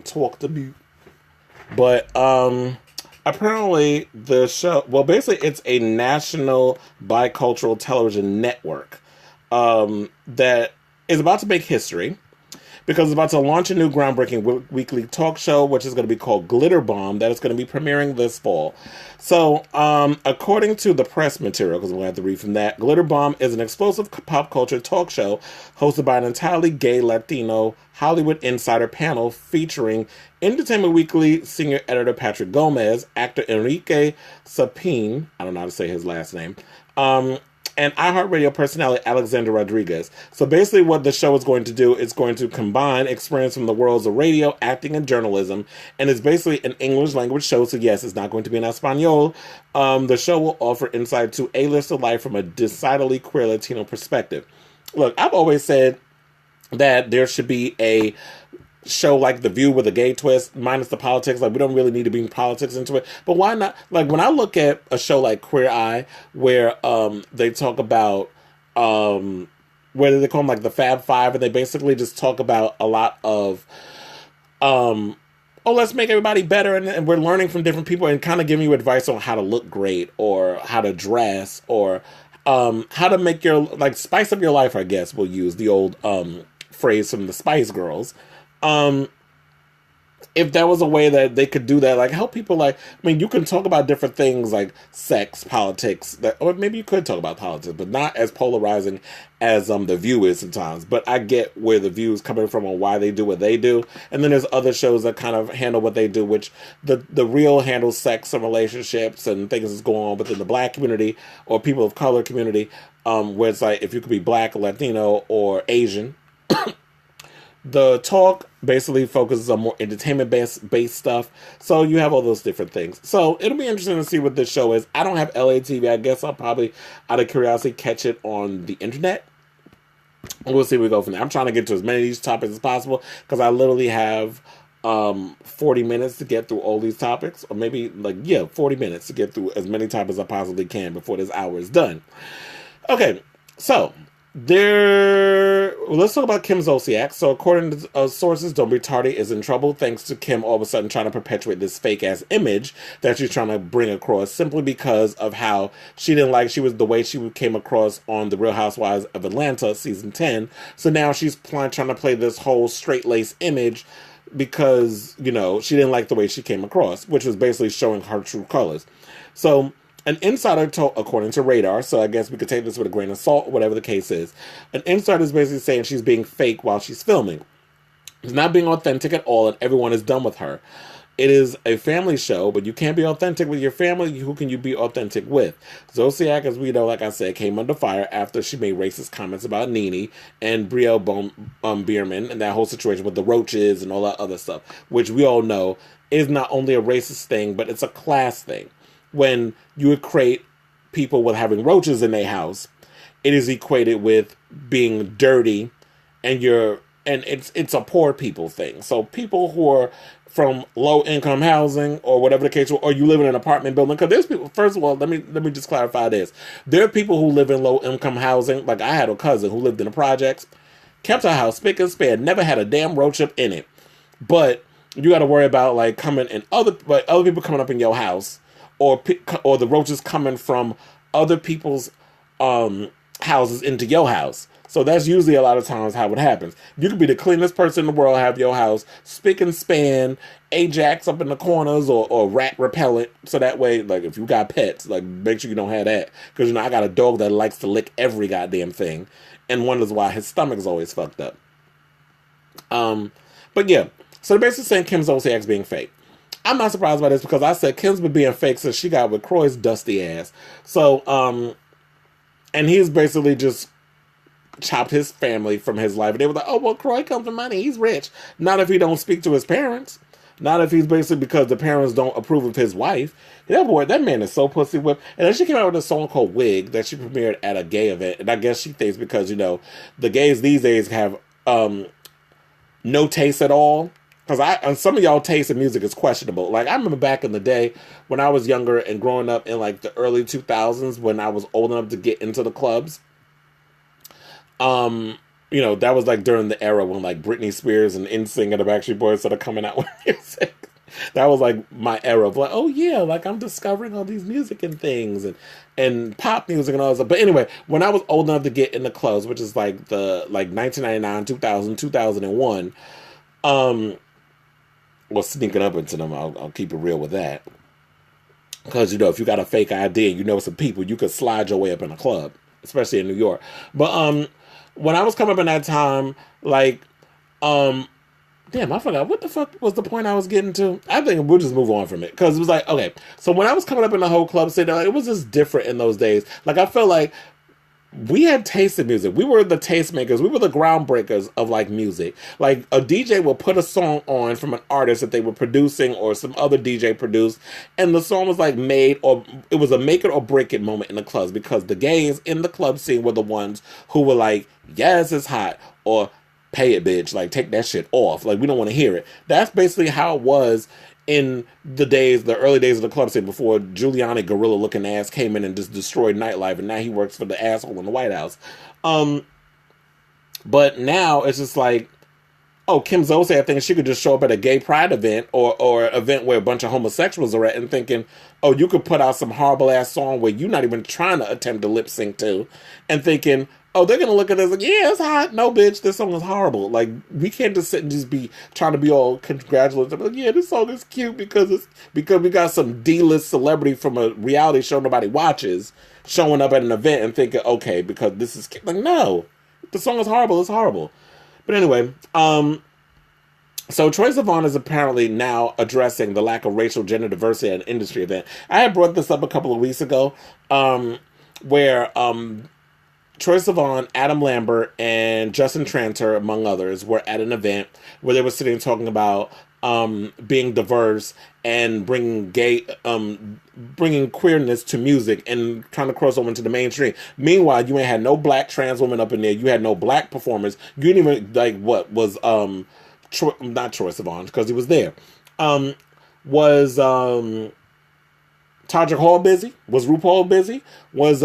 talk to me. But apparently the show, well, basically it's a national bicultural television network that is about to make history because it's about to launch a new groundbreaking weekly talk show, which is going to be called Glitter Bomb, that is going to be premiering this fall. So, according to the press material, because we're going to have to read from that, Glitter Bomb is an explosive pop culture talk show hosted by an entirely gay Latino Hollywood insider panel featuring Entertainment Weekly senior editor Patrick Gomez, actor Enrique Sapin, I don't know how to say his last name, and iHeartRadio personality Alexander Rodriguez. So basically what the show is going to do is going to combine experience from the worlds of radio, acting, and journalism, and it's basically an English language show, so yes, it's not going to be in Espanol. The show will offer insight to A-lister life from a decidedly queer Latino perspective. Look, I've always said that there should be a show like The View with a gay twist, minus the politics. Like, we don't really need to bring politics into it. But why not? Like, when I look at a show like Queer Eye, where they talk about what do they call them, like the Fab Five, and they basically just talk about a lot of oh, let's make everybody better, and we're learning from different people and kind of giving you advice on how to look great or how to dress or how to make your, like, spice up your life, I guess we'll use the old phrase from the Spice Girls. Um, if there was a way that they could do that, like help people, like, I mean, you can talk about different things like sex, politics, that, or maybe you could talk about politics, but not as polarizing as The View is sometimes. But I get where The View is coming from and why they do what they do. And then there's other shows that kind of handle what they do, which the Real handles sex and relationships and things that's going on within the Black community or people of color community, where it's like if you could be Black, Latino, or Asian. The talk basically focuses on more entertainment based stuff. So you have all those different things. So it'll be interesting to see what this show is. I don't have LA TV. I guess I'll probably, out of curiosity, catch it on the internet. We'll see where we go from there. I'm trying to get to as many of these topics as possible because I literally have 40 minutes to get through all these topics. Or maybe, 40 minutes to get through as many topics as I possibly can before this hour is done. Okay, so let's talk about Kim Zolciak. So according to sources, Don't Be Tardy is in trouble thanks to Kim all of a sudden trying to perpetuate this fake ass image that she's trying to bring across simply because of how she didn't like the way she came across on The Real Housewives of Atlanta season 10. So now she's trying to play this whole straight lace image because, she didn't like the way she came across, which was basically showing her true colors. So an insider told, according to Radar, so I guess we could take this with a grain of salt, whatever the case is. An insider is basically saying she's being fake while she's filming. It's not being authentic at all, and everyone is done with her. It is a family show, but you can't be authentic with your family. Who can you be authentic with? Zolciak, as we know, like I said, came under fire after she made racist comments about Nene and Brielle Bierman and that whole situation with the roaches and all that other stuff, which we all know is not only a racist thing, but it's a class thing. When you equate people with having roaches in their house, it is equated with being dirty, and it's a poor people thing. So people who are from low income housing or whatever the case, or you live in an apartment building, because there's people. First of all, let me just clarify this: there are people who live in low income housing. Like I had a cousin who lived in the projects, kept her house spick and span, never had a damn roach up in it, but you got to worry about other people coming up in your house. Or the roaches coming from other people's houses into your house. So that's usually a lot of times how it happens. You could be the cleanest person in the world, have your house spick and span, Ajax up in the corners, or rat repellent. So that way, like if you got pets, like make sure you don't have that. Because I got a dog that likes to lick every goddamn thing, and wonders why his stomach's always fucked up. But yeah, so they're basically saying Kim Zolciak's being fake. I'm not surprised by this because I said Kim's been being fake since she got with Croy's dusty ass. So, and he's basically just chopped his family from his life. And they were like, oh, well, Croy comes from money. He's rich. Not if he don't speak to his parents. Not if he's basically because the parents don't approve of his wife. That man is so pussy whipped. And then she came out with a song called Wig that she premiered at a gay event. And I guess she thinks because, the gays these days have no taste at all. Because some of y'all taste in music is questionable. Like, I remember back in the day when I was younger and growing up in, like, the early 2000s when I was old enough to get into the clubs. that was like during the era when like Britney Spears and NSYNC and the Backstreet Boys started coming out with music. That was like my era of like, oh yeah, like I'm discovering all these music and things and pop music and all that stuff. But anyway, when I was old enough to get in the clubs, which is like the 1999, 2000, 2001, well, sneaking up into them, I'll keep it real with that. Because, if you got a fake ID and some people, you could slide your way up in a club, especially in New York. But when I was coming up in that time, like, damn, I forgot. What the fuck was the point I was getting to? I think we'll just move on from it. Because it was like, okay, so when I was coming up in the whole club scene, it was just different in those days. Like, I felt like we had taste in music. We were the tastemakers. We were the groundbreakers of like music. Like a DJ would put a song on from an artist that they were producing or some other DJ produced, and the song was like made, or it was a make it or break it moment in the clubs, because the gays in the club scene were the ones who were like, yes, it's hot, or pay it, bitch, like take that shit off, like we don't want to hear it. That's basically how it was in the early days of the club scene, before Giuliani gorilla looking ass came in and just destroyed nightlife, and now he works for the asshole in the White House. But now it's just like, oh, Kim Zolciak thinking she could just show up at a gay pride event or event where a bunch of homosexuals are at, and thinking, oh, you could put out some horrible ass song where you're not even trying to attempt to lip sync to, and thinking, oh, they're going to look at this like, yeah, it's hot. No, bitch, this song is horrible. Like, we can't just sit and just be trying to be all congratulatory. Like, yeah, this song is cute because we got some D-list celebrity from a reality show nobody watches showing up at an event and thinking, okay, because this is cute. Like, no, the song is horrible. It's horrible. But anyway, so Troye Sivan is apparently now addressing the lack of racial gender diversity at an industry event. I had brought this up a couple of weeks ago, where Troye Sivan, Adam Lambert, and Justin Tranter, among others, were at an event where they were sitting talking about being diverse and bringing queerness to music and trying to cross over into the mainstream. Meanwhile, you ain't had no black trans women up in there. You had no black performers. You didn't even, like, what was, not Troye Sivan, because he was there. Was Todrick Hall busy? Was RuPaul busy? Was,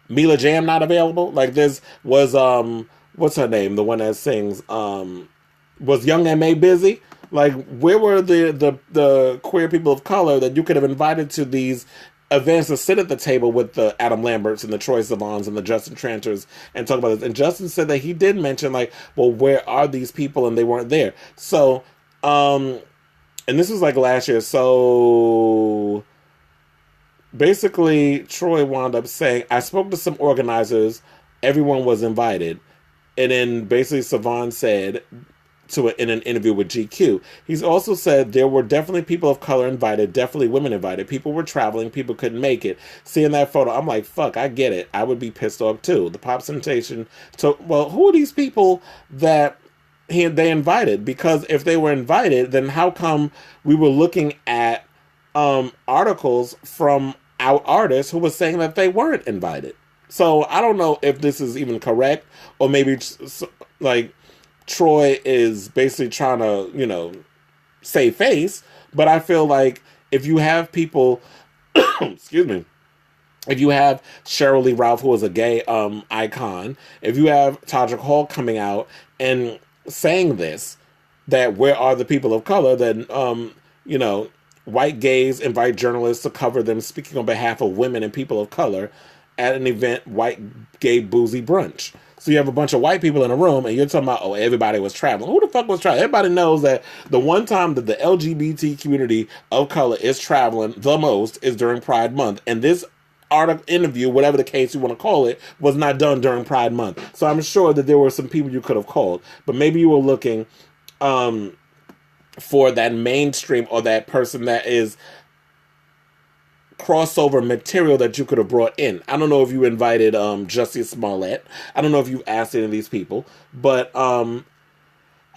Mila Jam not available? Like, this was, what's her name? The one that sings, was Young M.A. busy? Like, where were the queer people of color that you could have invited to these events to sit at the table with the Adam Lamberts and the Troye Sivans and the Justin Tranters and talk about this? And Justin said that he did mention, like, well, where are these people? And they weren't there. So, and this was like last year. So basically, Troye wound up saying, I spoke to some organizers, everyone was invited. And then basically Sivan said in an interview with GQ, he's also said there were definitely people of color invited, definitely women invited. People were traveling, people couldn't make it. Seeing that photo, I'm like, fuck, I get it. I would be pissed off too. The pop sensation. So, well, who are these people that they invited? Because if they were invited, then how come we were looking at articles from our artists who were saying that they weren't invited? So I don't know if this is even correct, or maybe like Troye is basically trying to, save face. But I feel like if you have people, excuse me, if you have Sheryl Lee Ralph, who is a gay icon, if you have Todrick Hall coming out and saying this, that where are the people of color, then, white gays invite journalists to cover them speaking on behalf of women and people of color at an event, white, gay, boozy brunch. So you have a bunch of white people in a room, and you're talking about, oh, everybody was traveling. Who the fuck was traveling? Everybody knows that the one time that the LGBT community of color is traveling the most is during Pride Month. And this interview, whatever the case you want to call it, was not done during Pride Month. So I'm sure that there were some people you could have called. But maybe you were looking for that mainstream, or that person that is crossover material that you could have brought in. I don't know if you invited Jussie Smollett. I don't know if you asked any of these people, but I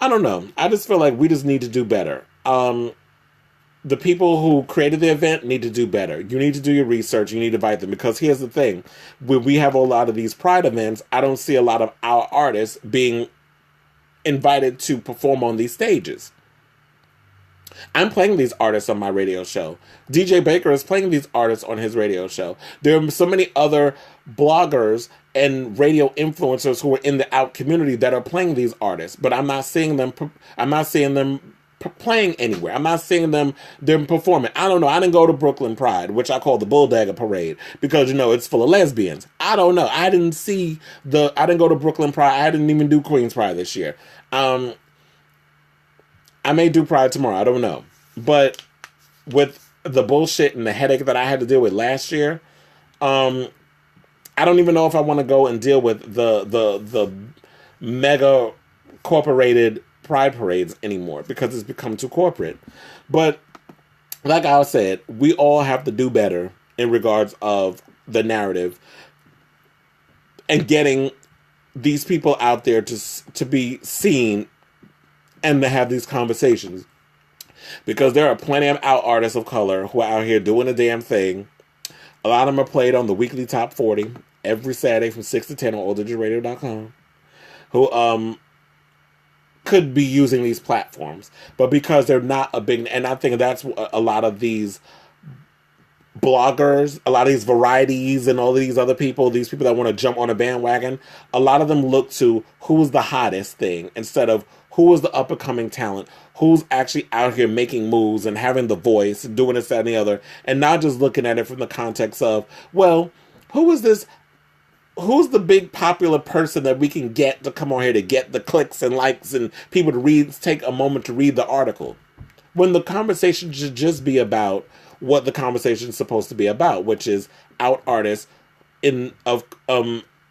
don't know. I just feel like we just need to do better. The people who created the event need to do better. You need to do your research. You need to invite them, because here's the thing. When we have a lot of these Pride events, I don't see a lot of our artists being invited to perform on these stages. I'm playing these artists on my radio show. DJ Baker is playing these artists on his radio show. There are so many other bloggers and radio influencers who are in the out community that are playing these artists, but I'm not seeing them. I'm not seeing them playing anywhere. I'm not seeing them performing. I don't know. I didn't go to Brooklyn Pride, which I call the Bulldagger Parade, because it's full of lesbians. I don't know. I didn't go to Brooklyn Pride. I didn't even do Queens Pride this year. I may do Pride tomorrow. I don't know. But with the bullshit and the headache that I had to deal with last year, I don't even know if I want to go and deal with the mega corporated Pride parades anymore, because it's become too corporate. But like I said, we all have to do better in regards of the narrative and getting these people out there to be seen and to have these conversations, because there are plenty of out artists of color who are out here doing the damn thing. A lot of them are played on the weekly top 40 every Saturday from 6 to 10 on oldagerradio.com, who could be using these platforms, but because they're not a big, and I think that's a lot of these bloggers, a lot of these varieties and all of these other people, these people that want to jump on a bandwagon, a lot of them look to who's the hottest thing instead of who is the up-and-coming talent, who's actually out here making moves and having the voice and doing this, that, and the other, and not just looking at it from the context of, well, who is this? Who's the big popular person that we can get to come on here to get the clicks and likes and people to take a moment to read the article? When the conversation should just be about what the conversation is supposed to be about, which is out artists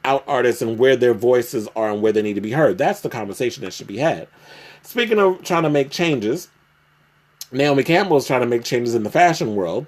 out artists and where their voices are and where they need to be heard. That's the conversation that should be had. Speaking of trying to make changes, Naomi Campbell is trying to make changes in the fashion world.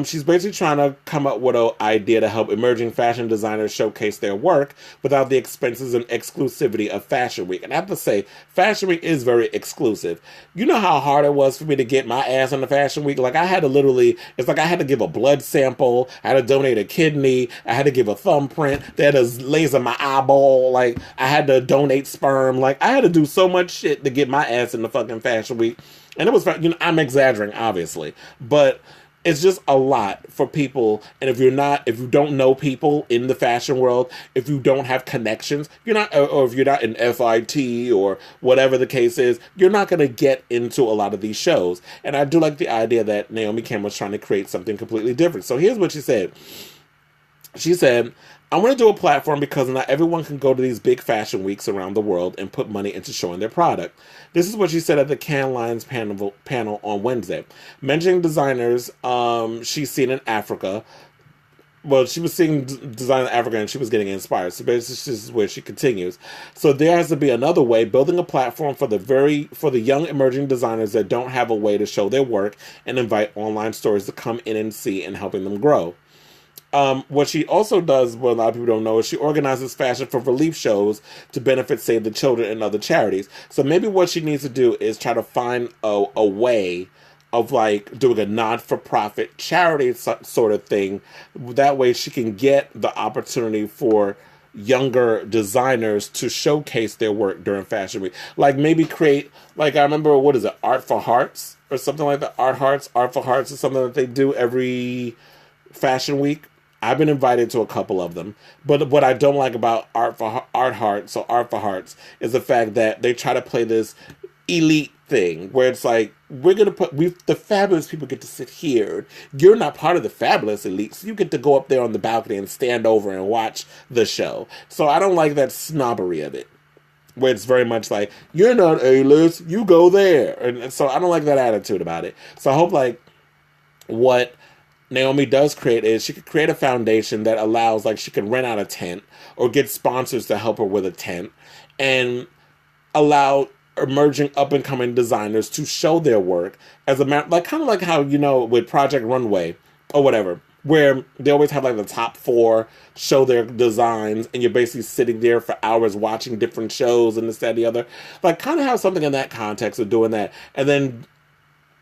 She's basically trying to come up with an idea to help emerging fashion designers showcase their work without the expenses and exclusivity of Fashion Week. And I have to say, Fashion Week is very exclusive. You know how hard it was for me to get my ass on the Fashion Week? Like, I had to it's like I had to give a blood sample, I had to donate a kidney, I had to give a thumbprint, they had to laser my eyeball, like, I had to donate sperm. Like, I had to do so much shit to get my ass in the fucking Fashion Week. And it was, I'm exaggerating, obviously, but it's just a lot for people. And if you don't know people in the fashion world, if you don't have connections, or if you're not in FIT or whatever the case is, you're not going to get into a lot of these shows. And I do like the idea that Naomi Campbell's trying to create something completely different. So here's what she said. She said, I want to do a platform because not everyone can go to these big fashion weeks around the world and put money into showing their product. This is what she said at the Cannes Lions panel on Wednesday. Mentioning designers she's seen in Africa. Well, she was seeing design in Africa and she was getting inspired. So basically, this is where she continues. So there has to be another way, building a platform for the young emerging designers that don't have a way to show their work and invite online stores to come in and see and helping them grow. What she also does, what a lot of people don't know, is she organizes fashion for relief shows to benefit Save the Children and other charities. So maybe what she needs to do is try to find a way of like doing a not-for-profit charity sort of thing. That way she can get the opportunity for younger designers to showcase their work during Fashion Week. Like maybe create, like I remember, what is it, Art for Hearts or something like that? Art for Hearts is something that they do every Fashion Week. I've been invited to a couple of them, but what I don't like about Art for Hearts is the fact that they try to play this elite thing where it's like, the fabulous people get to sit here. You're not part of the fabulous elite, so you get to go up there on the balcony and stand over and watch the show. So I don't like that snobbery of it, where it's very much like, you're not A-list, you go there. And so I don't like that attitude about it. So I hope like what Naomi does create is she could create a foundation that allows, like, she can rent out a tent or get sponsors to help her with a tent and allow emerging up-and-coming designers to show their work as like kind of like how, with Project Runway or whatever, where they always have like the top 4 show their designs and you're basically sitting there for hours watching different shows and this, that, and the other. Like kind of have something in that context of doing that. And then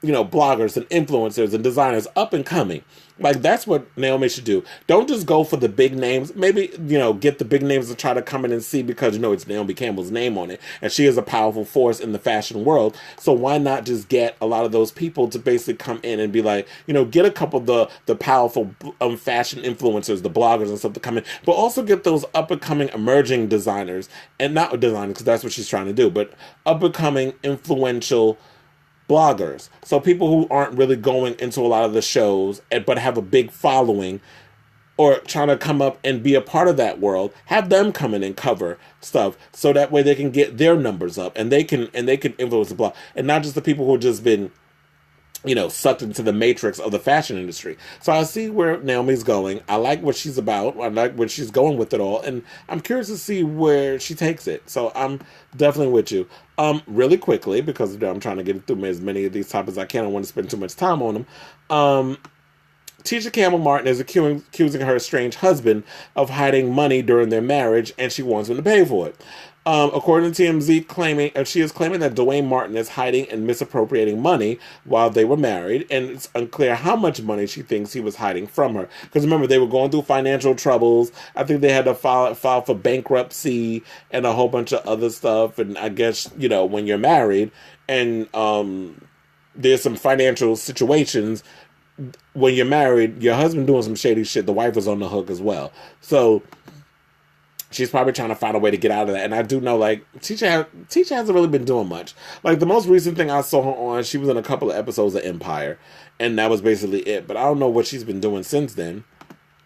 bloggers and influencers and designers up and coming. Like, that's what Naomi should do. Don't just go for the big names. Maybe, get the big names to try to come in and see because, it's Naomi Campbell's name on it. And she is a powerful force in the fashion world. So why not just get a lot of those people to basically come in and be like, get a couple of the powerful fashion influencers, the bloggers and stuff to come in. But also get those up-and-coming emerging designers. And not designers, because that's what she's trying to do. But up-and-coming influential bloggers. So people who aren't really going into a lot of the shows but have a big following or trying to come up and be a part of that world, have them come in and cover stuff so that way they can get their numbers up and they can influence the blog, and not just the people who have just been sucked into the matrix of the fashion industry. So I see where Naomi's going. I like what she's about. I like where she's going with it all. And I'm curious to see where she takes it. So I'm definitely with you. Really quickly, because I'm trying to get through as many of these topics as I can. I don't want to spend too much time on them. Tisha Campbell Martin is accusing her estranged husband of hiding money during their marriage, and she wants him to pay for it. According to TMZ, she is claiming that Dwayne Martin is hiding and misappropriating money while they were married, and it's unclear how much money she thinks he was hiding from her. Because remember, they were going through financial troubles. I think they had to file for bankruptcy and a whole bunch of other stuff. And I guess, when you're married and there's some financial situations, when you're married, your husband doing some shady shit, the wife is on the hook as well. So she's probably trying to find a way to get out of that. And I do know, Tisha hasn't really been doing much. Like, the most recent thing I saw her on, she was in a couple of episodes of Empire. And that was basically it. But I don't know what she's been doing since then.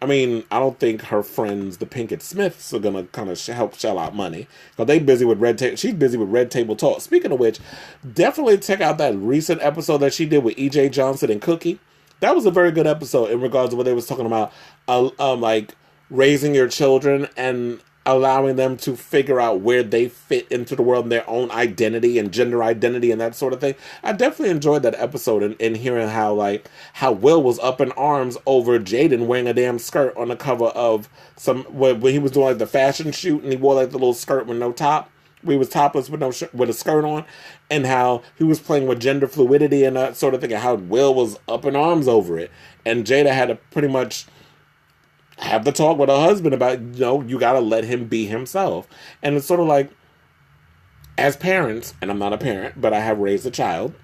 I mean, I don't think her friends, the Pinkett Smiths, are going to kind of help shell out money. Because they busy with Red Table. She's busy with Red Table Talk. Speaking of which, definitely check out that recent episode that she did with E.J. Johnson and Cookie. That was a very good episode in regards to what they was talking about, raising your children and allowing them to figure out where they fit into the world and their own identity and gender identity and that sort of thing. I definitely enjoyed that episode and hearing how Will was up in arms over Jaden wearing a damn skirt on the cover of when he was doing the fashion shoot, and he wore the little skirt with no top. He was topless with no with a skirt on, and how he was playing with gender fluidity and that sort of thing, and how Will was up in arms over it. And Jada had to pretty much have the talk with her husband about, you got to let him be himself. And it's sort of like, as parents, and I'm not a parent, but I have raised a child,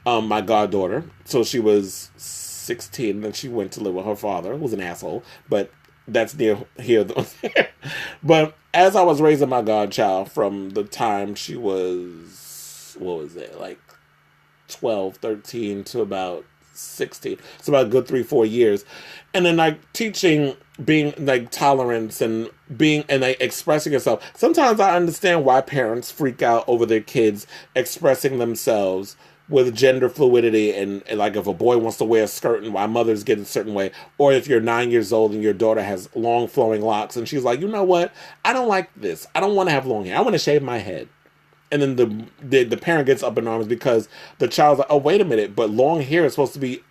my goddaughter. So she was 16, and she went to live with her father, who was an asshole, but that's near here. But as I was raising my godchild from the time she was, 12, 13 to about 16. It's about a good 3-4 years. And then teaching, being tolerance and being, and expressing yourself. Sometimes I understand why parents freak out over their kids expressing themselves with gender fluidity and if a boy wants to wear a skirt and why mothers get a certain way, or if you're 9 years old and your daughter has long flowing locks and she's like, you know what, I don't like this, I don't want to have long hair, I want to shave my head. And then the parent gets up in arms because the child's like, oh, wait a minute, but long hair is supposed to be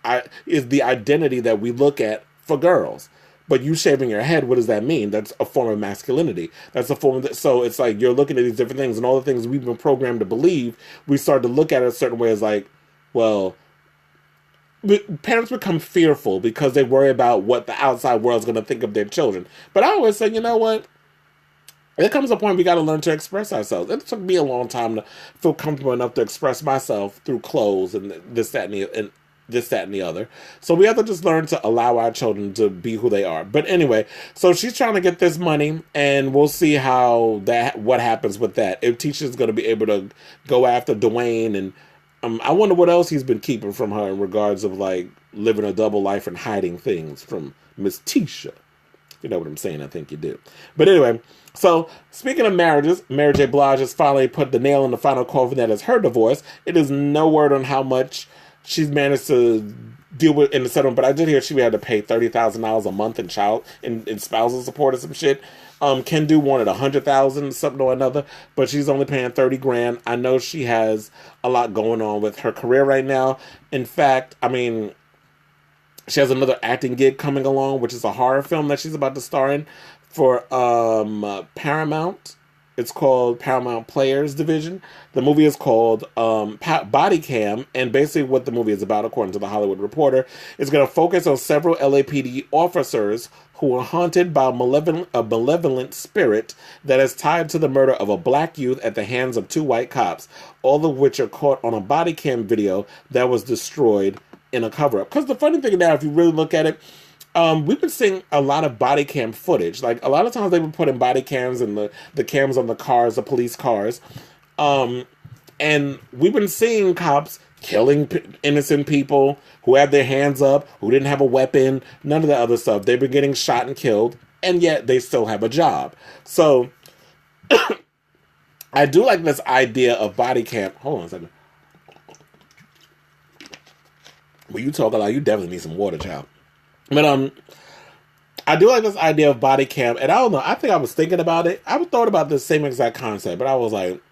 is the identity that we look at for girls. But you shaving your head, what does that mean? That's a form of masculinity. That's a form of... So it's like you're looking at these different things, and all the things we've been programmed to believe, we start to look at it a certain way as parents become fearful because they worry about what the outside world's going to think of their children. But I always say, you know what? There comes a point we got to learn to express ourselves. It took me a long time to feel comfortable enough to express myself through clothes and this, that, and the other. So we have to just learn to allow our children to be who they are. But anyway, so she's trying to get this money, and we'll see what happens with that. If Tisha's going to be able to go after Dwayne, and I wonder what else he's been keeping from her in regards of living a double life and hiding things from Miss Tisha. You know what I'm saying? I think you do. But anyway, so speaking of marriages, Mary J. Blige has finally put the nail in the final coffin that is her divorce. It is no word on how much she's managed to deal with in the settlement, but I did hear she had to pay $30,000 a month in spousal support or some shit. Kendu wanted $100,000, something or another, but she's only paying $30,000. I know she has a lot going on with her career right now. In fact, she has another acting gig coming along, which is a horror film that she's about to star in for Paramount. It's called Paramount Players Division. The movie is called Body Cam, and basically what the movie is about, according to the Hollywood Reporter, is going to focus on several LAPD officers who are haunted by a malevolent spirit that is tied to the murder of a black youth at the hands of two white cops, all of which are caught on a body cam video that was destroyed in a cover-up. Because the funny thing now, if you really look at it, we've been seeing a lot of body cam footage. Like, a lot of times they've been putting body cams and the cams on the cars, the police cars. And we've been seeing cops killing innocent people who had their hands up, who didn't have a weapon, none of that other stuff. They've been getting shot and killed, and yet they still have a job. So, I do like this idea of body cam. Hold on a second. When you talk a lot, you definitely need some water, child. But I do like this idea of body cam, and I don't know. I think I was thinking about it. I thought about this same exact concept, but I was like,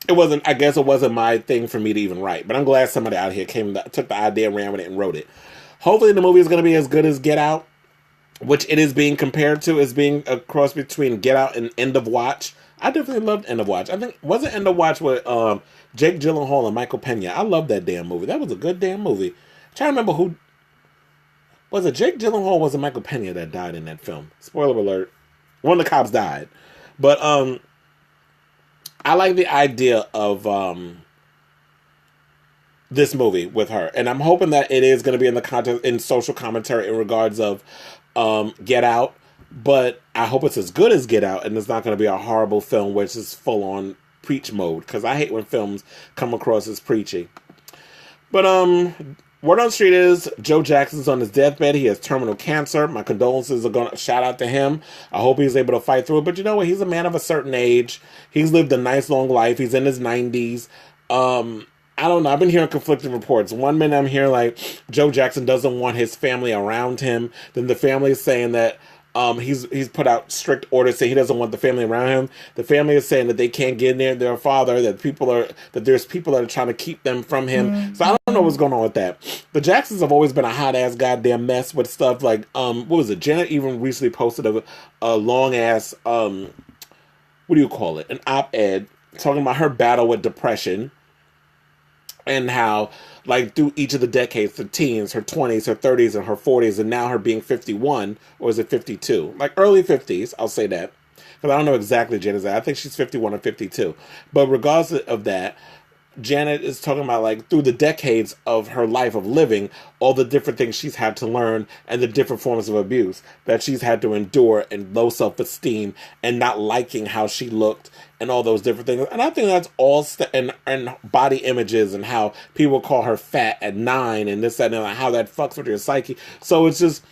it wasn't. I guess it wasn't my thing for me to even write. But I'm glad somebody out here took the idea, ran with it, and wrote it. Hopefully, the movie is going to be as good as Get Out, which it is being compared to as being a cross between Get Out and End of Watch. I definitely loved End of Watch. I think wasn't End of Watch with Jake Gyllenhaal and Michael Pena. I love that damn movie. That was a good damn movie. I'm trying to remember who. Was it Jake Gyllenhaal or was it Michael Pena that died in that film? Spoiler alert. One of the cops died. But I like the idea of this movie with her. And I'm hoping that it is going to be in the context, in social commentary in regards of Get Out. But I hope it's as good as Get Out and it's not going to be a horrible film which is full on preach mode. Because I hate when films come across as preachy. But word on the street is Joe Jackson's on his deathbed. He has terminal cancer. My condolences are going to shout out to him. I hope he's able to fight through it. But you know what? He's a man of a certain age. He's lived a nice long life. He's in his 90s. I don't know. I've been hearing conflicting reports. One minute I'm hearing like Joe Jackson doesn't want his family around him. Then the family is saying that he's put out strict orders saying he doesn't want the family around him. The family is saying that they can't get near their father, that there's people that are trying to keep them from him. Mm-hmm. So I don't know what's going on with that. The Jacksons have always been a hot ass goddamn mess with stuff like what was it? Janet even recently posted a long ass what do you call it? An op-ed talking about her battle with depression. And how, like, through each of the decades, the teens, her 20s, her 30s, and her 40s, and now her being 51, or is it 52? Like, early 50s, I'll say that. Because I don't know exactly Janet's age. I think she's 51 or 52. But regardless of that, Janet is talking about, like, through the decades of her life of living, all the different things she's had to learn and the different forms of abuse that she's had to endure, and low self-esteem and not liking how she looked and all those different things. And I think that's all and body images and how people call her fat at 9 and this, that, and how that fucks with your psyche. So it's just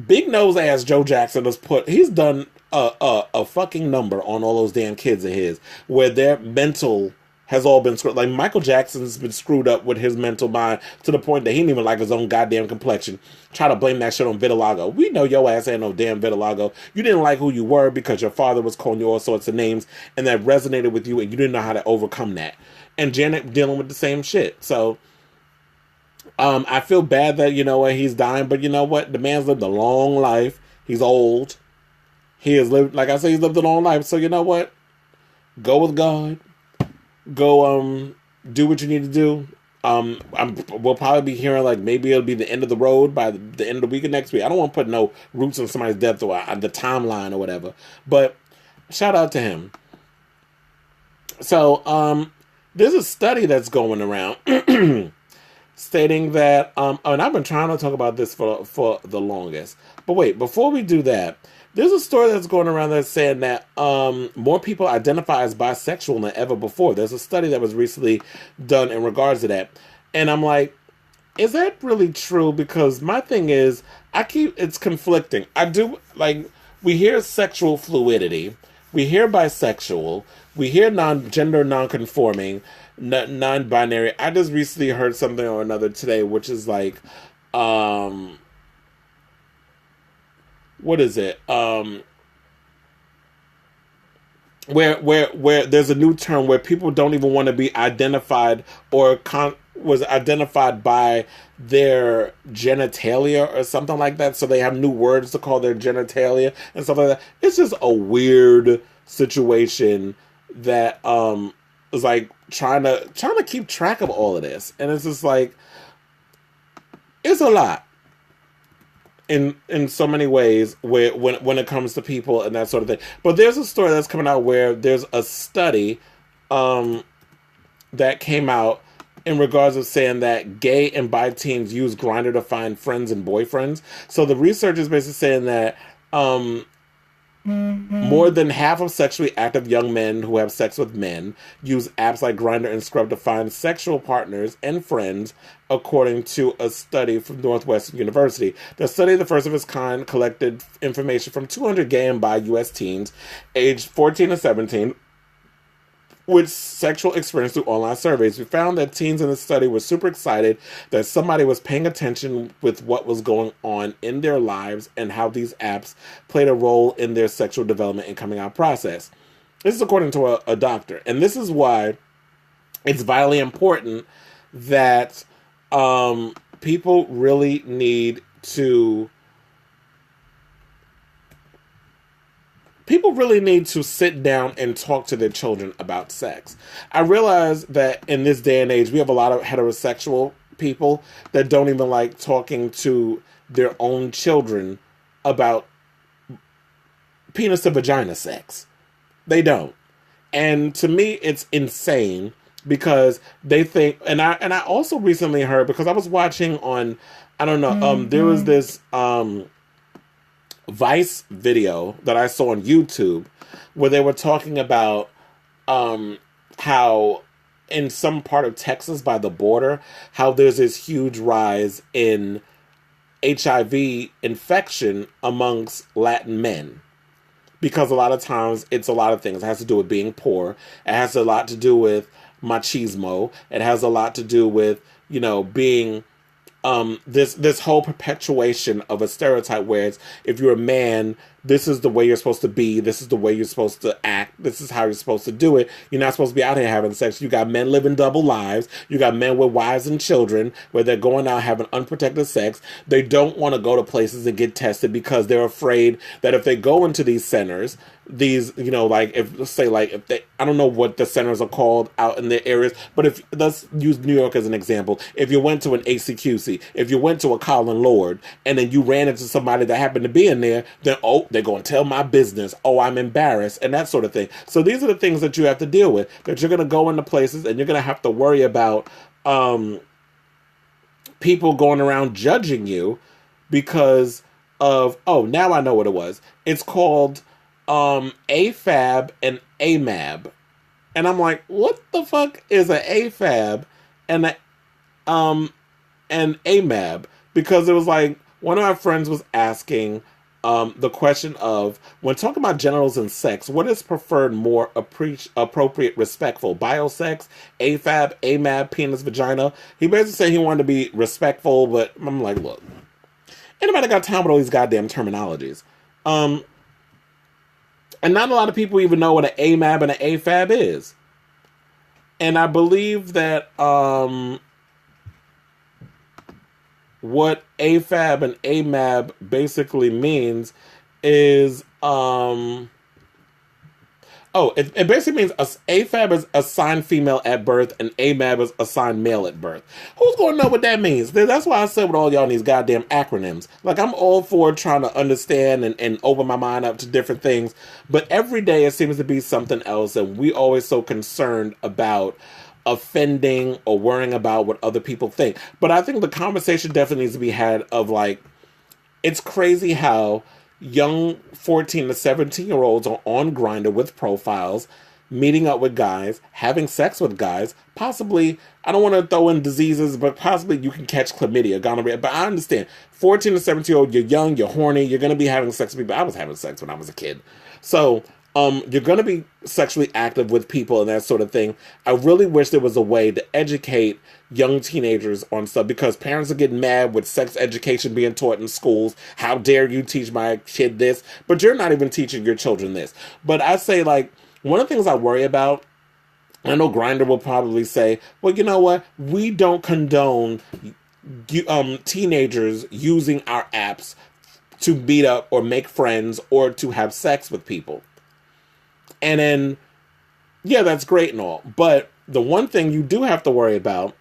big nose ass Joe Jackson he's done a fucking number on all those damn kids of his where their mental has all been screwed. Like, Michael Jackson's been screwed up with his mental mind to the point that he didn't even like his own goddamn complexion. Try to blame that shit on vitiligo. We know your ass ain't no damn vitiligo. You didn't like who you were because your father was calling you all sorts of names and that resonated with you and you didn't know how to overcome that. And Janet dealing with the same shit. So, I feel bad that, you know what, he's dying, but you know what? The man's lived a long life. He's old. He has lived, like I say, he's lived a long life. So, you know what? Go with God. Go do what you need to do. We'll probably be hearing, like, maybe it'll be the end of the road by the end of the week of next week. I don't want to put no roots on somebody's death or the timeline or whatever. But shout out to him. So there's a study that's going around stating that and I've been trying to talk about this for the longest. But wait, before we do that, there's a story that's going around that's saying that more people identify as bisexual than ever before. There's a study that was recently done in regards to that. And I'm like, is that really true? Because my thing is, it's conflicting. I do, like, we hear sexual fluidity. We hear bisexual. We hear gender non-conforming, non-binary. I just recently heard something or another today, which is like, what is it? Where there's a new term where people don't even want to be identified or was identified by their genitalia or something like that. So they have new words to call their genitalia and stuff like that. It's just a weird situation that is like trying to keep track of all of this, and it's just like it's a lot in so many ways when it comes to people and that sort of thing. But there's a story that's coming out where there's a study that came out in regards of saying that gay and bi teens use Grindr to find friends and boyfriends. So the research is basically saying that more than half of sexually active young men who have sex with men use apps like Grindr and Scrub to find sexual partners and friends, according to a study from Northwestern University. The study, the first of its kind, collected information from 200 gay and bi U.S. teens aged 14 to 17 with sexual experience through online surveys. We found that teens in the study were super excited that somebody was paying attention with what was going on in their lives and how these apps played a role in their sexual development and coming out process. This is according to a doctor. And this is why it's vitally important that people really need to sit down and talk to their children about sex. I realize that in this day and age, we have a lot of heterosexual people that don't even like talking to their own children about penis to vagina sex. They don't. And to me, it's insane because they think, and I also recently heard, because I was watching on, I don't know, there was this Vice video that I saw on YouTube where they were talking about how in some part of Texas by the border, how there's this huge rise in HIV infection amongst Latin men. Because a lot of times it's a lot of things. It has to do with being poor. It has a lot to do with machismo. It has a lot to do with, you know, being this whole perpetuation of a stereotype where it's, if you're a man, this is the way you're supposed to be, this is the way you're supposed to act, this is how you're supposed to do it. You're not supposed to be out here having sex. You got men living double lives. You got men with wives and children where they're going out having unprotected sex. They don't want to go to places and get tested because they're afraid that if they go into these centers, these, you know, like, if, let's say, like, if they, I don't know what the centers are called out in the areas, but if, let's use New York as an example. If you went to an ACQC, if you went to a Colin Lord, and then you ran into somebody that happened to be in there, then, oh, they're going to tell my business. Oh, I'm embarrassed, and that sort of thing. So these are the things that you have to deal with, that you're going to go into places, and you're going to have to worry about people going around judging you because of, oh, now I know what it was. It's called AFAB and AMAB. And I'm like, what the fuck is an AFAB and AMAB? Because it was like, one of my friends was asking the question of, when talking about genitals and sex, what is preferred more appropriate, respectful? Biosex, AFAB, AMAB, penis, vagina? He basically said he wanted to be respectful, but I'm like, look, anybody got time with all these goddamn terminologies? And not a lot of people even know what an AMAB and an AFAB is. And I believe that what AFAB and AMAB basically means is it basically means AFAB is assigned female at birth and AMAB is assigned male at birth. Who's going to know what that means? That's why I said with all y'all in these goddamn acronyms. Like, I'm all for trying to understand and open my mind up to different things, but every day it seems to be something else, and we always so concerned about offending or worrying about what other people think. But I think the conversation definitely needs to be had of, like, it's crazy how young 14 to 17-year-olds are on Grindr with profiles, meeting up with guys, having sex with guys, possibly, I don't want to throw in diseases, but possibly you can catch chlamydia, gonorrhea. But I understand, 14 to 17-year-old, you're young, you're horny, you're going to be having sex with people. I was having sex when I was a kid. So, you're going to be sexually active with people and that sort of thing. I really wish there was a way to educate young teenagers on stuff, because parents are getting mad with sex education being taught in schools. How dare you teach my kid this? But you're not even teaching your children this. But I say, like, one of the things I worry about, I know Grindr will probably say, well, you know what? We don't condone teenagers using our apps to meet up or make friends or to have sex with people. And then, yeah, that's great and all. But the one thing you do have to worry about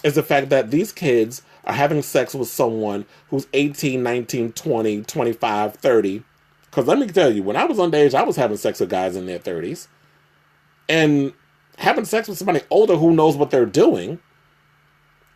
is the fact that these kids are having sex with someone who's 18, 19, 20, 25, 30. Because let me tell you, when I was underage, I was having sex with guys in their 30s. And having sex with somebody older who knows what they're doing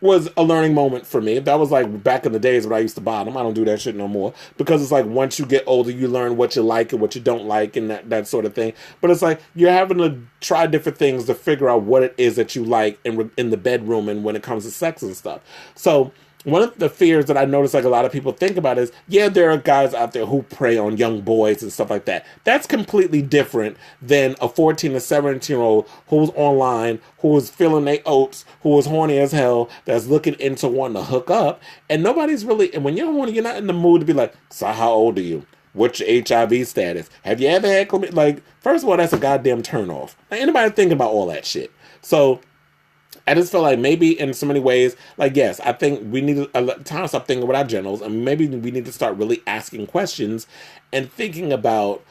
was a learning moment for me. That was like back in the days when I used to bottom. I don't do that shit no more. Because it's like once you get older, you learn what you like and what you don't like and that sort of thing. But it's like you're having to try different things to figure out what it is that you like in the bedroom and when it comes to sex and stuff. So one of the fears that I notice like a lot of people think about is, yeah, there are guys out there who prey on young boys and stuff like that. That's completely different than a 14 to 17-year-old who's online, who is feeling their oats, who is horny as hell, that's looking into wanting to hook up. And nobody's really, and when you're horny, you're not in the mood to be like, so how old are you? What's your HIV status? Have you ever had chlamydia? Like, first of all, that's a goddamn turnoff. Now, anybody think about all that shit? So I just feel like maybe in so many ways, like, yes, I think we need a time to stop thinking with our genitals, and maybe we need to start really asking questions and thinking about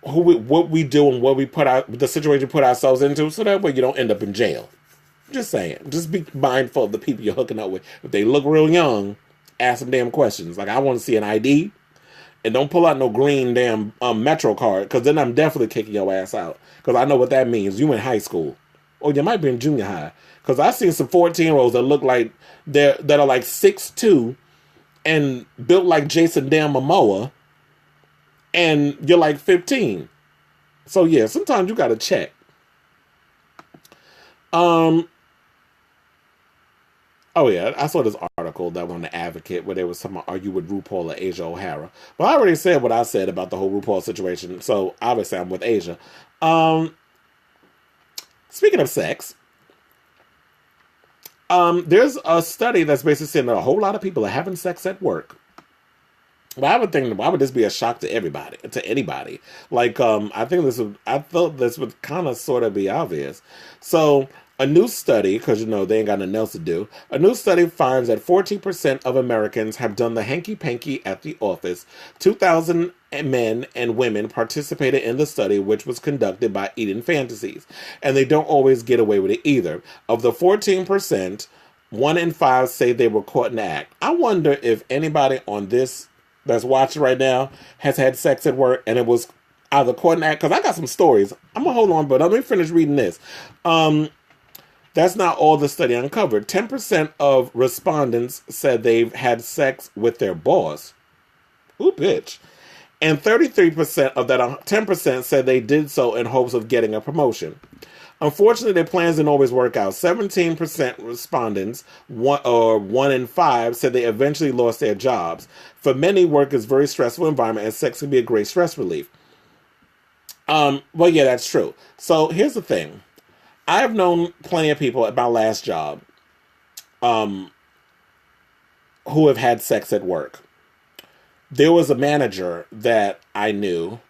what we do and what we the situation we put ourselves into, so that way you don't end up in jail. Just saying. Just be mindful of the people you're hooking up with. If they look real young, ask them damn questions. Like, I want to see an ID, and don't pull out no green damn Metro card, because then I'm definitely kicking your ass out, because I know what that means. You in high school. Or you might be in junior high. Because I've seen some 14-year-olds that look like that are like 6'2" and built like Jason Dan Momoa, and you're like 15. So yeah, sometimes you gotta check. Oh yeah, I saw this article that was on The Advocate where they was talking about, are you with RuPaul or Asia O'Hara? Well, I already said what I said about the whole RuPaul situation, so obviously I'm with Asia. Speaking of sex, there's a study that's basically saying that a whole lot of people are having sex at work. Well, I would think, why would this be a shock to everybody, to anybody? Like, I thought this would kind of sort of be obvious. So, a new study, because, you know, they ain't got nothing else to do. A new study finds that 14% of Americans have done the hanky-panky at the office. 2,000 men and women participated in the study, which was conducted by Eden Fantasies. And they don't always get away with it either. Of the 14%, 1 in 5 say they were caught in the act. I wonder if anybody on this that's watching right now has had sex at work and it was either caught in the act. Because I got some stories. I'm going to hold on, but let me finish reading this. That's not all the study uncovered. 10% of respondents said they've had sex with their boss. Ooh, bitch. And 33% of that 10% said they did so in hopes of getting a promotion. Unfortunately, their plans didn't always work out. 17% respondents, 1 in 5, said they eventually lost their jobs. For many, work is a very stressful environment, and sex can be a great stress relief. Well, yeah, that's true. So here's the thing. I've known plenty of people at my last job who have had sex at work. There was a manager that I knew.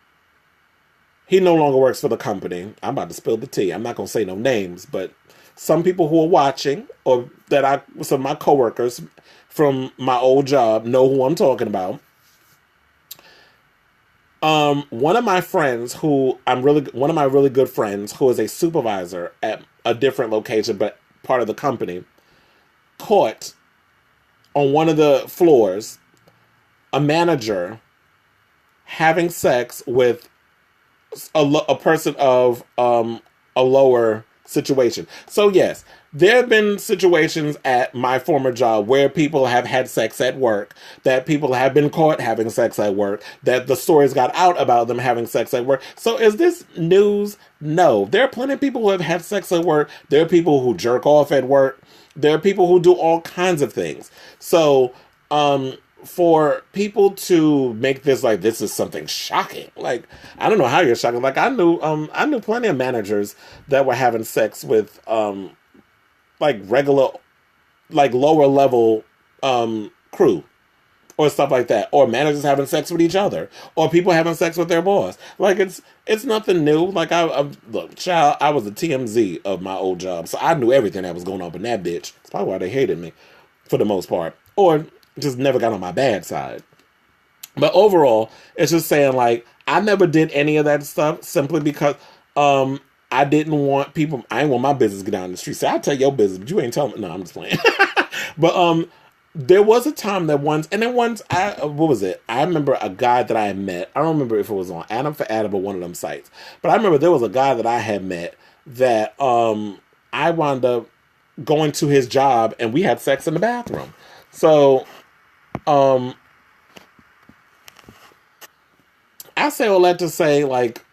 He no longer works for the company. I'm about to spill the tea. I'm not going to say no names, but some people who are watching, or some of my coworkers from my old job know who I'm talking about. One of my really good friends, who is a supervisor at a different location, but part of the company, caught on one of the floors a manager having sex with a person of a lower situation. So yes, there have been situations at my former job where people have had sex at work, that people have been caught having sex at work, that the stories got out about them having sex at work. So is this news? No. There are plenty of people who have had sex at work. There are people who jerk off at work. There are people who do all kinds of things. So, for people to make this like this is something shocking, like I don't know how you're shocking. Like I knew plenty of managers that were having sex with like regular, like lower level crew or stuff like that, or managers having sex with each other, or people having sex with their boss. Like it's nothing new. Like look, child, I was the TMZ of my old job, so I knew everything that was going on in that bitch. It's probably why they hated me for the most part, or just never got on my bad side. But overall, it's just saying, like, I never did any of that stuff simply because I didn't want people. I didn't want my business to get down the street. Say, I'll tell your business, but you ain't telling me. No, I'm just playing. But there was a time that once, and then once what was it? I remember a guy that I had met. I don't remember if it was on Adam for Adam or one of them sites, but I remember there was a guy that I had met that I wound up going to his job and we had sex in the bathroom. So I say all that to say, like,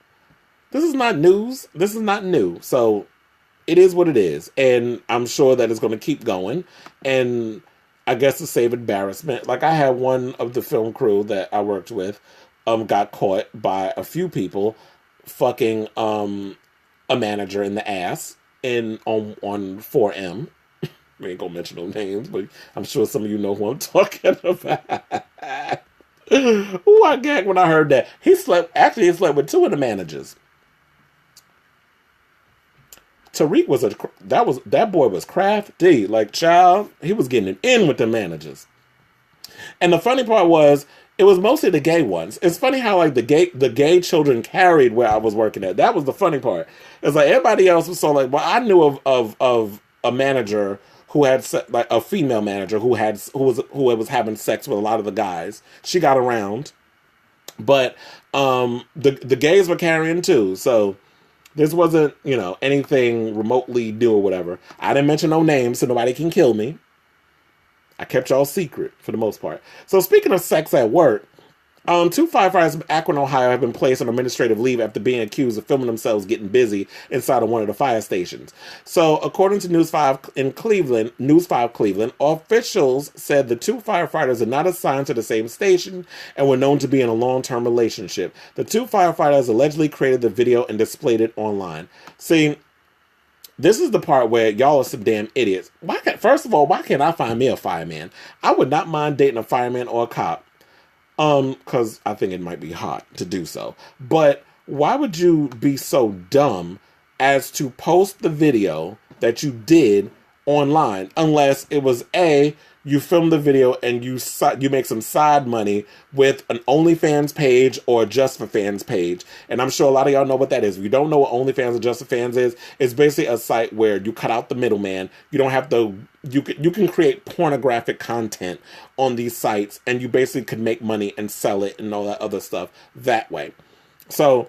this is not news. This is not new. So it is what it is. And I'm sure that it's going to keep going. And I guess to save embarrassment, like I had one of the film crew that I worked with got caught by a few people fucking a manager in the ass on 4M. We ain't gonna mention no names, but I'm sure some of you know who I'm talking about. Ooh, I gagged when I heard that. He slept with two of the managers. Tariq that boy was crafty. Like, child, he was getting it in with the managers. And the funny part was, it was mostly the gay ones. It's funny how like the gay children carried where I was working at. That was the funny part. It's like everybody else was so like, well, I knew of a manager who had like a female manager who was having sex with a lot of the guys. She got around, but the gays were carrying too. So this wasn't, anything remotely new or whatever. I didn't mention no names so nobody can kill me. I kept y'all secret for the most part. So speaking of sex at work, two firefighters in Akron, Ohio have been placed on administrative leave after being accused of filming themselves getting busy inside of one of the fire stations. So according to News 5 Cleveland, officials said the two firefighters are not assigned to the same station and were known to be in a long-term relationship. The two firefighters allegedly created the video and displayed it online. See, this is the part where y'all are some damn idiots. First of all, why can't I find me a fireman? I would not mind dating a fireman or a cop. Because I think it might be hot to do so. But why would you be so dumb as to post the video that you did online? Unless it was you filmed the video and you make some side money with an OnlyFans page or a Just for Fans page. And I'm sure a lot of y'all know what that is. If you don't know what OnlyFans or Just for Fans is, it's basically a site where you cut out the middleman. You don't have to, you can create pornographic content on these sites and you basically can make money and sell it and all that other stuff that way. So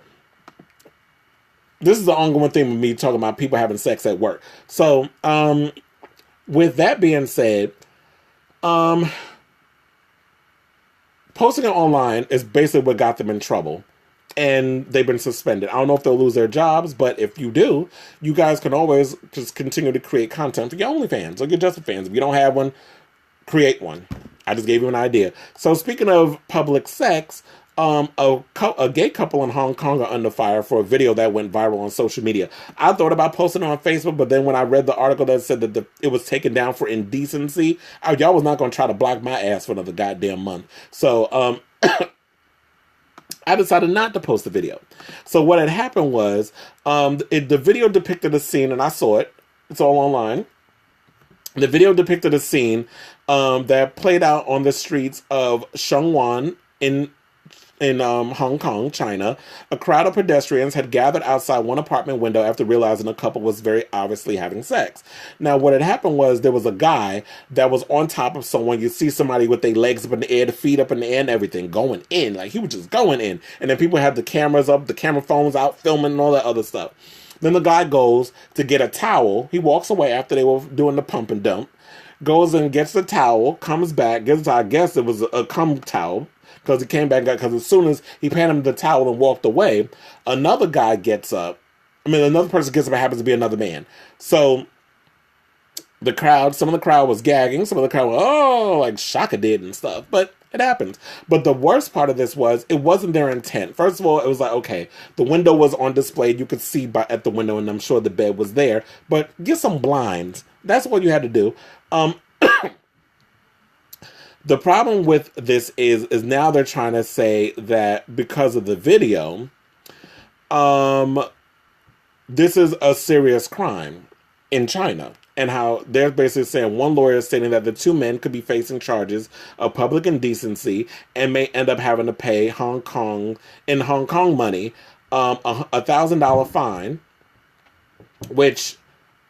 this is the ongoing thing with me talking about people having sex at work. So with that being said, posting it online is basically what got them in trouble, and they've been suspended. I don't know if they'll lose their jobs, but if you do, you guys can always just continue to create content for your OnlyFans or your Just for Fans. If you don't have one, create one. I just gave you an idea. So speaking of public sex, a gay couple in Hong Kong are under fire for a video that went viral on social media. I thought about posting it on Facebook, but then when I read the article that said that it was taken down for indecency, y'all was not going to try to block my ass for another goddamn month. So I decided not to post the video. So what had happened was the video depicted a scene, and I saw it. It's all online. The video depicted a scene that played out on the streets of Shangwan in Hong Kong, China. A crowd of pedestrians had gathered outside one apartment window after realizing a couple was very obviously having sex. Now, what had happened was there was a guy that was on top of someone. You see somebody with their legs up in the air, the feet up in the air and everything, going in. Like, he was just going in. And then people had the cameras up, the camera phones out, filming and all that other stuff. Then the guy goes to get a towel. He walks away after they were doing the pump and dump. Goes and gets the towel, comes back, I guess it was a cum towel. Because he came back, because as soon as he handed him the towel and walked away, another guy gets up. Another person gets up and happens to be another man. So some of the crowd was gagging. Some of the crowd was, like Shaka did and stuff. But it happens. But the worst part of this was, it wasn't their intent. First of all, it was like, okay, the window was on display. You could see at the window, and I'm sure the bed was there. But get some blinds. That's what you had to do. The problem with this is now they're trying to say that because of the video, this is a serious crime in China. and how they're basically saying one lawyer is stating that the two men could be facing charges of public indecency and may end up having to pay Hong Kong money, $1,000 fine, which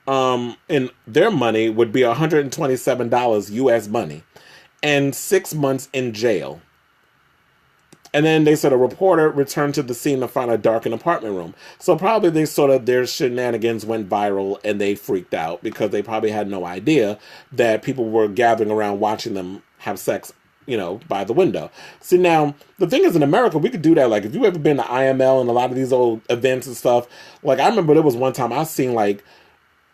in their money would be $127 US money, and 6 months in jail. And then they said a reporter returned to the scene to find a darkened apartment room. So probably their shenanigans went viral and they freaked out because they probably had no idea that people were gathering around watching them have sex, by the window. See, now, the thing is, in America, we could do that. Like, if you ever been to IML and a lot of these old events and stuff, like, I remember there was one time I seen, like,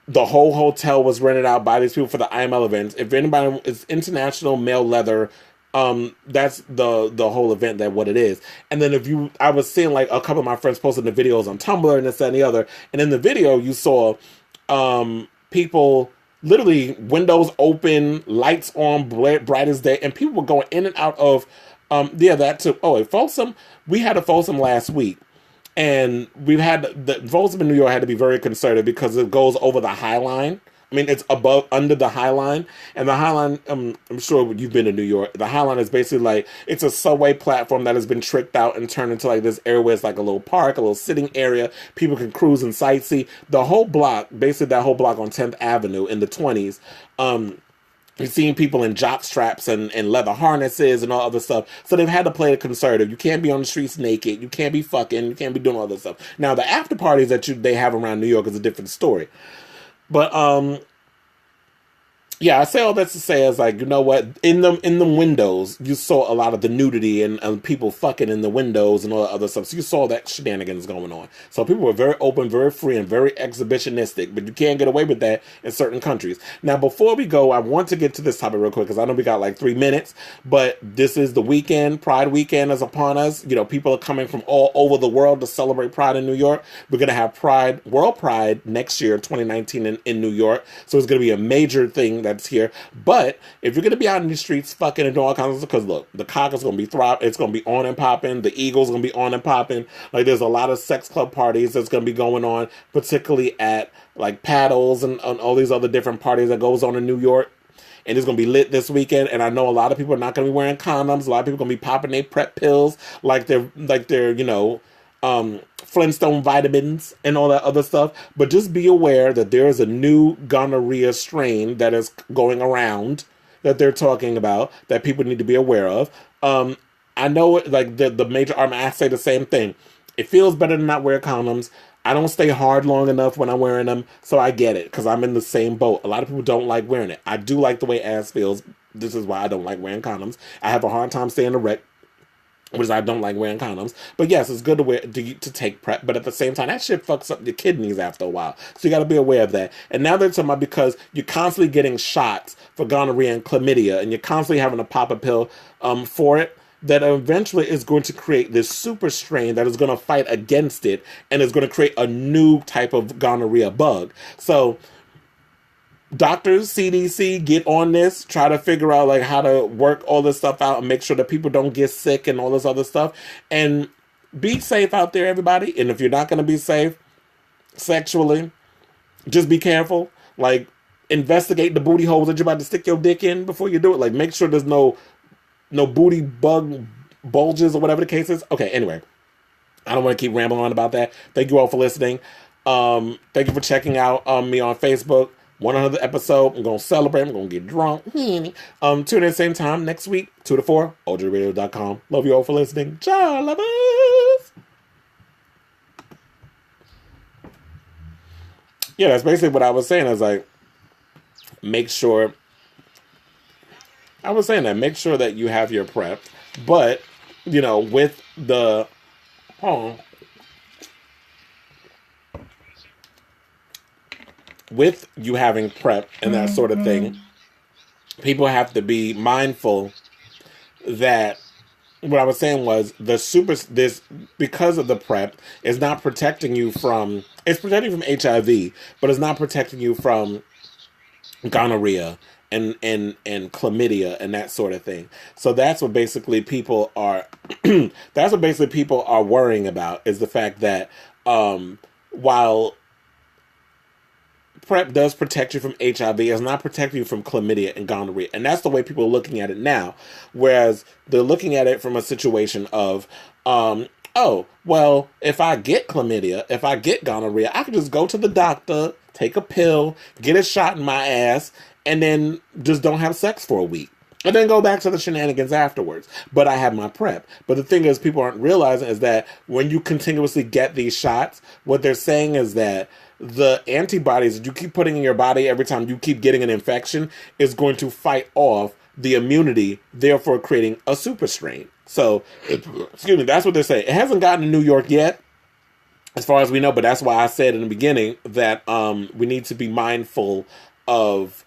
the whole hotel was rented out by these people for the IML events. If anybody is international male leather, that's the whole event, that what it is. And then I was seeing like a couple of my friends posting the videos on Tumblr and this, that, and the other. And in the video, you saw, people literally windows open, lights on, bright as day, and people were going in and out of, that too. Oh, at Folsom, we had a Folsom last week. And we've had the Folsom in New York had to be very conservative because it goes over the High Line. I mean, it's under the High Line, and the High Line, I'm sure you've been to New York. The High Line is basically like, it's a subway platform that has been tricked out and turned into like this area where it's like a little park, a little sitting area. People can cruise and sightsee. The whole block, basically that whole block on 10th Avenue in the 20s, you've seen people in jock straps and leather harnesses and all other stuff. So they've had to play it conservative. You can't be on the streets naked. You can't be fucking. You can't be doing all this stuff. Now, the after parties that they have around New York is a different story. But, yeah, I say all that to say is like, you know what? In the windows, you saw a lot of the nudity and people fucking in the windows and all that other stuff. So you saw that shenanigans going on. So people were very open, very free, and very exhibitionistic. But you can't get away with that in certain countries. Now, before we go, I want to get to this topic real quick because I know we got like 3 minutes. But this is the weekend. Pride weekend is upon us. People are coming from all over the world to celebrate Pride in New York. We're going to have World Pride next year, 2019 in New York. So it's going to be a major thing that's here. But if you're going to be out in the streets fucking and doing all kinds of stuff, because look, the cock is going to be it's going to be on and popping, the eagle's going to be on and popping. Like, there's a lot of sex club parties that's going to be going on, particularly at like Paddles and all these other different parties that goes on in New York. And it's going to be lit this weekend. And I know a lot of people are not going to be wearing condoms. A lot of people are going to be popping their PrEP pills like they're Flintstone vitamins and all that other stuff. But just be aware that there is a new gonorrhea strain that is going around that they're talking about that people need to be aware of. I know like the major army, I say the same thing. It feels better to not wear condoms. I don't stay hard long enough when I'm wearing them, so I get it because I'm in the same boat. A lot of people don't like wearing it. I do like the way ass feels. This is why I don't like wearing condoms. I have a hard time staying erect, which is I don't like wearing condoms. But yes, it's good to take PrEP, but at the same time, that shit fucks up your kidneys after a while. So you got to be aware of that. And now they're talking about because you're constantly getting shots for gonorrhea and chlamydia, and you're constantly having to pop a pill for it, that eventually is going to create this super strain that is going to fight against it and is going to create a new type of gonorrhea bug. So doctors, CDC, get on this, try to figure out like how to work all this stuff out and make sure that people don't get sick and all this other stuff. And be safe out there, everybody. And if you're not going to be safe sexually, just be careful. Like, investigate the booty holes that you're about to stick your dick in before you do it. Like, make sure there's no booty bug bulges or whatever the case is. Okay, anyway, I don't want to keep rambling on about that. Thank you all for listening. Thank you for checking out me on Facebook. 100th episode. I'm going to celebrate. I'm going to get drunk. Tune in at the same time next week, 2 to 4, ojradio.com. Love you all for listening. Ciao, lovers. Yeah, that's basically what I was saying. I was like, make sure that you have your PrEP, but, with the, with you having PrEP and that sort of thing, people have to be mindful that what I was saying was this because of the PrEP is not protecting you from, it's protecting you from HIV, but it's not protecting you from gonorrhea and chlamydia and that sort of thing. So that's what basically people are worrying about, is the fact that while PrEP does protect you from HIV. It's not protecting you from chlamydia and gonorrhea. And that's the way people are looking at it now. Whereas they're looking at it from a situation of, oh, well, if I get chlamydia, if I get gonorrhea, I can just go to the doctor, take a pill, get a shot in my ass, and then just don't have sex for a week. And then go back to the shenanigans afterwards. But I have my PrEP. But the thing is, people aren't realizing is that when you continuously get these shots, what they're saying is that the antibodies that you keep putting in your body every time you keep getting an infection is going to fight off the immunity, therefore creating a super strain. So, excuse me, that's what they're saying. It hasn't gotten to New York yet, as far as we know, but that's why I said in the beginning that we need to be mindful of...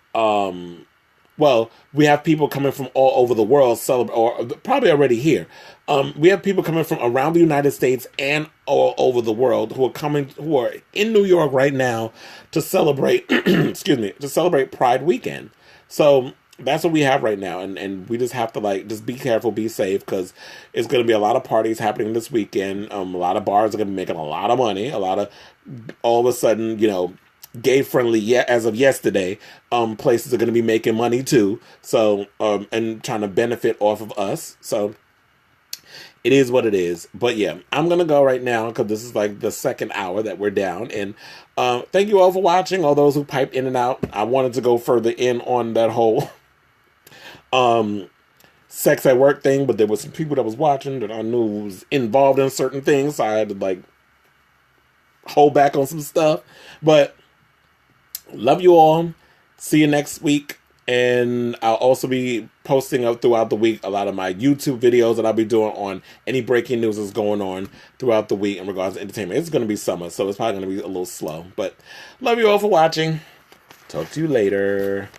well, we have people coming from all over the world, or probably already here. We have people coming from around the United States and all over the world who are in New York right now to celebrate, excuse me, to celebrate Pride Weekend. So that's what we have right now, and we just have to just be careful, be safe, because it's going to be a lot of parties happening this weekend. A lot of bars are going to be making a lot of money. All of a sudden, gay friendly as of yesterday, places are going to be making money too, so and trying to benefit off of us. So it is what it is. But yeah, I'm gonna go right now because this is the second hour that we're down. And thank you all for watching, all those who piped in and out. I wanted to go further in on that whole sex at work thing, but there was some people that was watching that I knew was involved in certain things, so I had to hold back on some stuff. But love you all. See you next week. And I'll also be posting up throughout the week a lot of my YouTube videos that I'll be doing on any breaking news that's going on throughout the week in regards to entertainment. It's going to be summer, so it's probably going to be a little slow. But love you all for watching. Talk to you later.